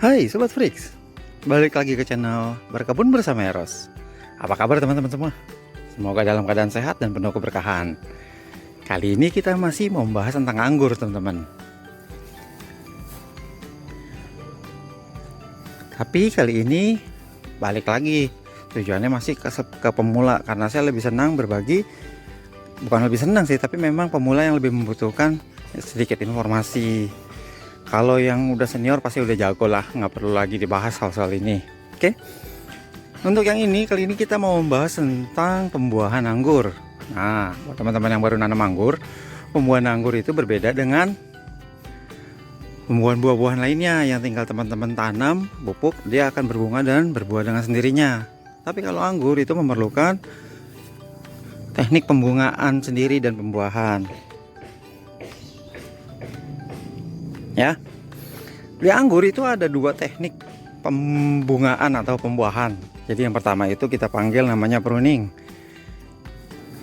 Hai Sobat Freaks, balik lagi ke channel Berkebun Bersama Eros. Apa kabar teman-teman semua? Semoga dalam keadaan sehat dan penuh keberkahan. Kali ini kita masih mau membahas tentang anggur teman-teman. Tapi kali ini balik lagi, tujuannya masih ke pemula. Karena saya lebih senang berbagi, bukan lebih senang sih, tapi memang pemula yang lebih membutuhkan sedikit informasi. Kalau yang udah senior pasti udah jago lah, nggak perlu lagi dibahas hal-hal ini. Oke. Untuk yang ini, kali ini kita mau membahas tentang pembuahan anggur. Nah, buat teman-teman yang baru nanam anggur, pembuahan anggur itu berbeda dengan pembuahan buah-buahan lainnya yang tinggal teman-teman tanam, pupuk, dia akan berbunga dan berbuah dengan sendirinya. Tapi kalau anggur itu memerlukan teknik pembungaan sendiri dan pembuahan. Ya, di anggur itu ada dua teknik pembungaan atau pembuahan. Jadi yang pertama itu kita panggil namanya pruning.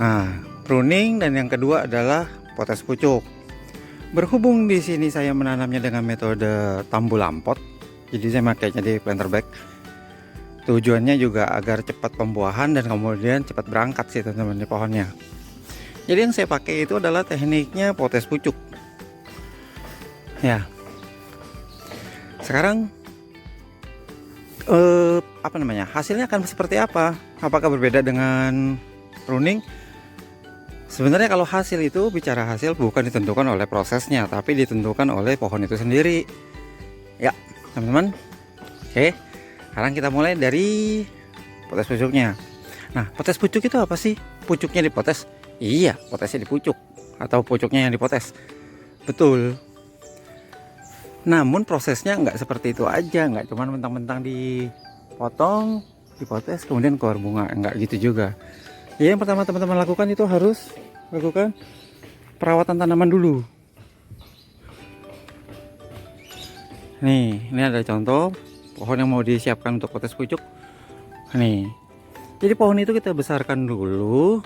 Nah, pruning, dan yang kedua adalah potes pucuk. Berhubung di sini saya menanamnya dengan metode tambu lampot, jadi saya makainya di planter bag. Tujuannya juga agar cepat pembuahan dan kemudian cepat berangkat sih teman-teman di pohonnya. Jadi yang saya pakai itu adalah tekniknya potes pucuk. Ya, sekarang hasilnya akan seperti apa? Apakah berbeda dengan pruning? Sebenarnya kalau hasil itu, bicara hasil bukan ditentukan oleh prosesnya, tapi ditentukan oleh pohon itu sendiri. Ya, teman-teman. Oke, sekarang kita mulai dari potes pucuknya. Nah, potes pucuk itu apa sih? Pucuknya dipotes? Iya, potesnya dipucuk atau pucuknya yang dipotes. Betul. Namun prosesnya nggak seperti itu aja, nggak cuma mentang-mentang dipotong, dipotes, kemudian keluar bunga, nggak gitu juga. Ya, yang pertama teman-teman lakukan itu harus lakukan perawatan tanaman dulu. Nih, ini ada contoh pohon yang mau disiapkan untuk potes pucuk. Nih, jadi pohon itu kita besarkan dulu,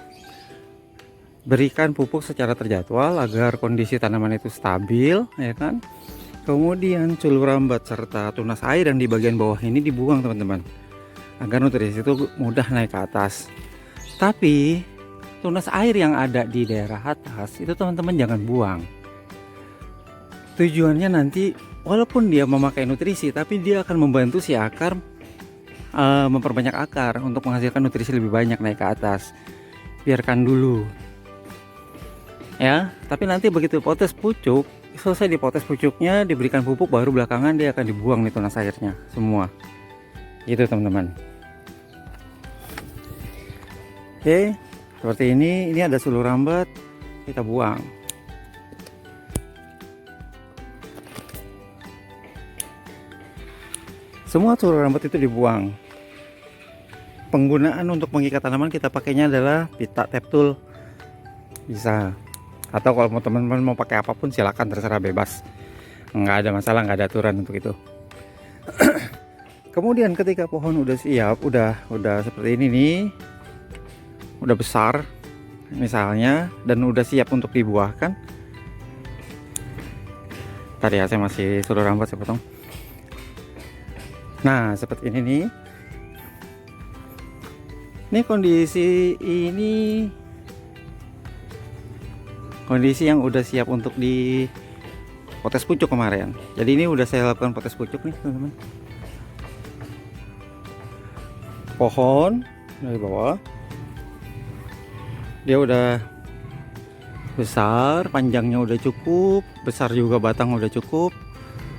berikan pupuk secara terjadwal agar kondisi tanaman itu stabil, ya kan? Kemudian celur rambat serta tunas air yang di bagian bawah ini dibuang teman-teman, agar nutrisi itu mudah naik ke atas. Tapi tunas air yang ada di daerah atas itu teman-teman jangan buang. Tujuannya nanti walaupun dia memakai nutrisi, tapi dia akan membantu si akar memperbanyak akar untuk menghasilkan nutrisi lebih banyak naik ke atas. Biarkan dulu. Ya, tapi nanti begitu potes pucuk, selesai dipotes pucuknya, diberikan pupuk, baru belakangan dia akan dibuang nih tunas airnya semua. Gitu teman-teman. Oke, seperti ini ada sulur rambat, kita buang. Semua sulur rambat itu dibuang. Penggunaan untuk mengikat tanaman kita pakainya adalah pita tape tool. Bisa. Atau kalau mau teman-teman mau pakai apapun silakan, terserah, bebas, nggak ada masalah, nggak ada aturan untuk itu. Kemudian ketika pohon udah siap, udah seperti ini nih, udah besar misalnya, dan udah siap untuk dibuahkan. Tadi ya saya masih sulur rambat, saya potong. Nah, seperti ini nih. Ini kondisi yang udah siap untuk di potes pucuk kemarin. Jadi ini udah saya lakukan potes pucuk nih teman-teman. Pohon dari bawah dia udah besar, panjangnya udah cukup, besar juga batang udah cukup.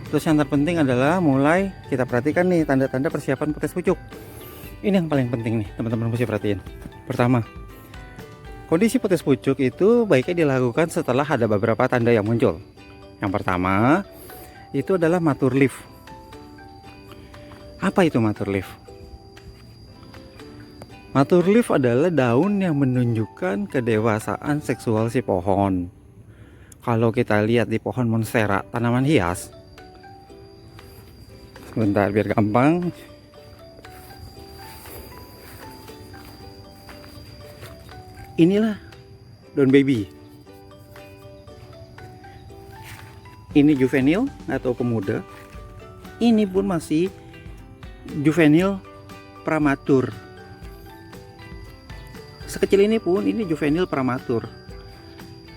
Terus yang terpenting adalah mulai kita perhatikan nih tanda-tanda persiapan potes pucuk. Ini yang paling penting nih teman-teman mesti perhatiin. Pertama, kondisi potes pucuk itu baiknya dilakukan setelah ada beberapa tanda yang muncul. Yang pertama itu adalah mature leaf. Apa itu mature leaf? Mature leaf adalah daun yang menunjukkan kedewasaan seksual si pohon. Kalau kita lihat di pohon monstera, tanaman hias, sebentar biar gampang. Inilah daun baby. Ini juvenil atau pemuda. ini pun masih juvenil prematur. Sekecil ini pun ini juvenil prematur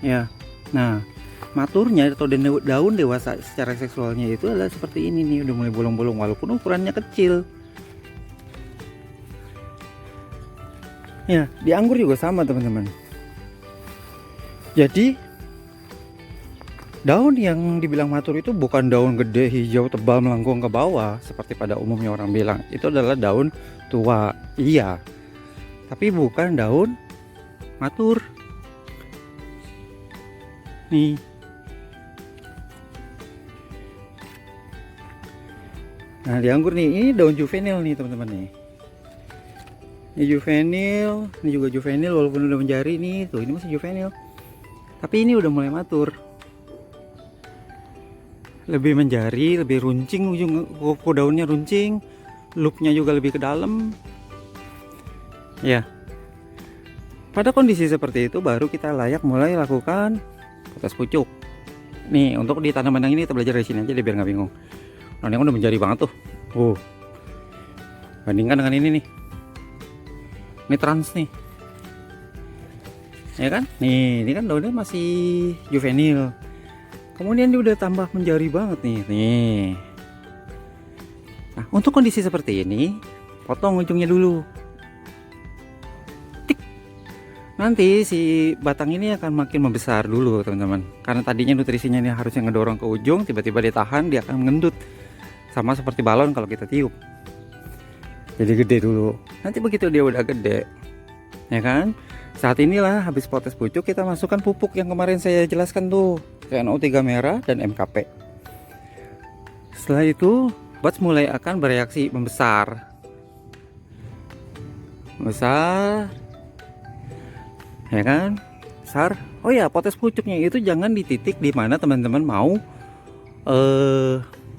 ya. Nah, maturnya atau daun dewasa secara seksualnya itu adalah seperti ini nih, udah mulai bolong-bolong walaupun ukurannya kecil. Ya, di anggur juga sama teman-teman. Jadi daun yang dibilang matur itu bukan daun gede, hijau, tebal, melengkung ke bawah seperti pada umumnya orang bilang. Itu adalah daun tua, iya. Tapi bukan daun matur. Nih. Nah, di anggur nih, ini daun juvenil nih teman-teman nih. Ini juvenil, ini juga juvenil walaupun udah menjari nih, tuh ini masih juvenil. Tapi ini udah mulai matur. Lebih menjari, lebih runcing, ujung koko daunnya runcing, loopnya juga lebih ke dalam. Ya. Pada kondisi seperti itu baru kita layak mulai lakukan potes pucuk. Nih, untuk di tanaman yang ini kita belajar dari sini aja deh biar nggak bingung. Nah, yang udah menjadi banget tuh. Bandingkan dengan ini nih. Ini trans nih. Ya kan? Nih, ini kan daunnya masih juvenil. Kemudian dia udah tambah menjari banget nih. Nah, untuk kondisi seperti ini, potong ujungnya dulu. Tik. Nanti si batang ini akan makin membesar dulu, teman-teman. Karena tadinya nutrisinya ini harusnya ngedorong ke ujung, tiba-tiba ditahan, dia akan mengendut. Sama seperti balon kalau kita tiup. Jadi gede dulu. Nanti begitu dia udah gede, ya kan? Saat inilah habis potes pucuk kita masukkan pupuk yang kemarin saya jelaskan tuh, KNO3 merah dan MKP. Setelah itu buds mulai akan bereaksi membesar. Ya kan? Besar. Oh ya, potes pucuknya itu jangan di titik di mana teman-teman mau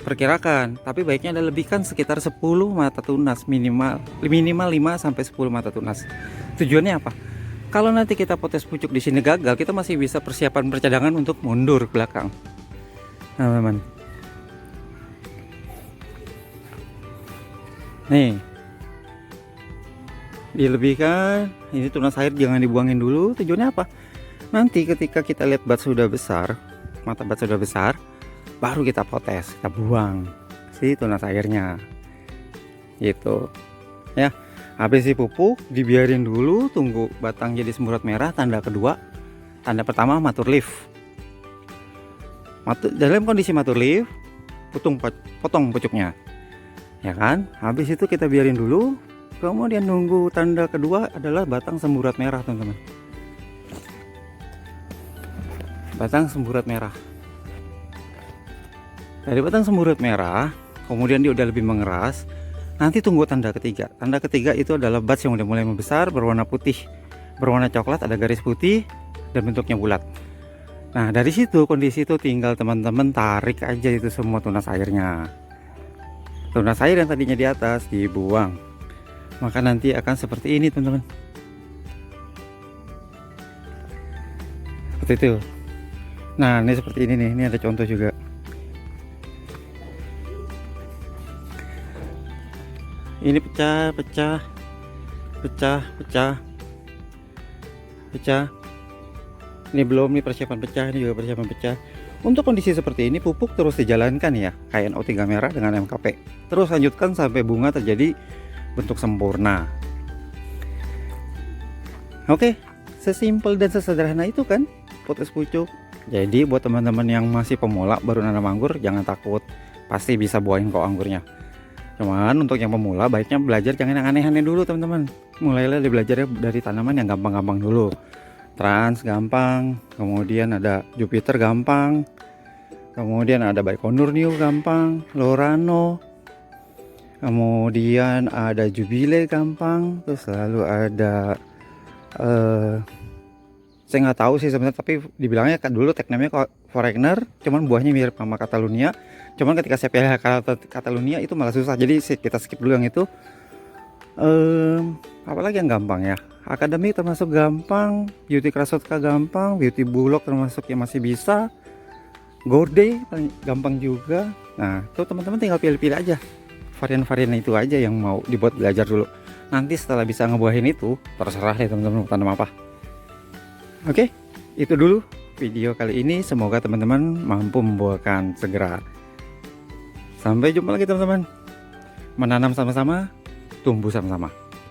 perkirakan, tapi baiknya ada lebihkan sekitar 10 mata tunas minimal 5 sampai 10 mata tunas. Tujuannya apa? Kalau nanti kita potes pucuk di sini gagal, kita masih bisa persiapan percadangan untuk mundur ke belakang. Nah, teman-teman. Nih. Dilebihkan, ini tunas air jangan dibuangin dulu. Tujuannya apa? Nanti ketika kita lihat bat sudah besar, mata bat sudah besar, baru kita potes, kita buang si tunas airnya gitu ya. Habis si pupuk dibiarin dulu, tunggu batang jadi semburat merah, tanda kedua. Tanda pertama mature leaf. Dalam kondisi mature leaf, potong pucuknya ya kan. Habis itu kita biarin dulu, kemudian nunggu tanda kedua adalah batang semburat merah, teman-teman. Batang semburat merah. Dari batang semburat merah, kemudian dia udah lebih mengeras. Nanti tunggu tanda ketiga. Tanda ketiga itu adalah buds yang udah mulai membesar, berwarna putih, berwarna coklat, ada garis putih dan bentuknya bulat. Nah, dari situ kondisi itu tinggal teman-teman tarik aja itu semua tunas airnya. Tunas air yang tadinya di atas dibuang. Maka nanti akan seperti ini, teman-teman. Seperti itu. Nah, ini seperti ini nih. Ini ada contoh juga. Ini pecah. Ini belum, nih persiapan pecah, ini juga persiapan pecah. Untuk kondisi seperti ini pupuk terus dijalankan ya, KNO3 merah dengan MKP. Terus lanjutkan sampai bunga terjadi bentuk sempurna. Oke, sesimpel dan sesederhana itu kan potes pucuk. Jadi buat teman-teman yang masih pemula baru nanam anggur, jangan takut, pasti bisa buahin kok anggurnya. Cuman untuk yang pemula baiknya belajar jangan yang aneh-aneh dulu, teman-teman. Mulailah belajarnya dari tanaman yang gampang-gampang dulu. Trans gampang, kemudian ada Jupiter gampang, kemudian ada Baikonur New gampang, Lorano, kemudian ada Jubilee gampang, terus lalu ada saya nggak tahu sih sebenarnya, tapi dibilangnya kan dulu tag namanya Foreigner, cuman buahnya mirip sama Catalunya. Cuman ketika saya pilih Catalunya itu malah susah, jadi kita skip dulu yang itu. Apalagi yang gampang ya, Academy termasuk gampang, Beauty Krasovka gampang, Beauty Bullock termasuk yang masih bisa. Gorde paling gampang juga. Nah, tuh teman-teman tinggal pilih-pilih aja varian-varian itu aja yang mau dibuat belajar dulu. Nanti setelah bisa ngebuahin itu, terserah deh teman-teman mau tanam apa. Oke, itu dulu video kali ini. Semoga teman-teman mampu membuahkan segera. Sampai jumpa lagi teman-teman. Menanam sama-sama, tumbuh sama-sama.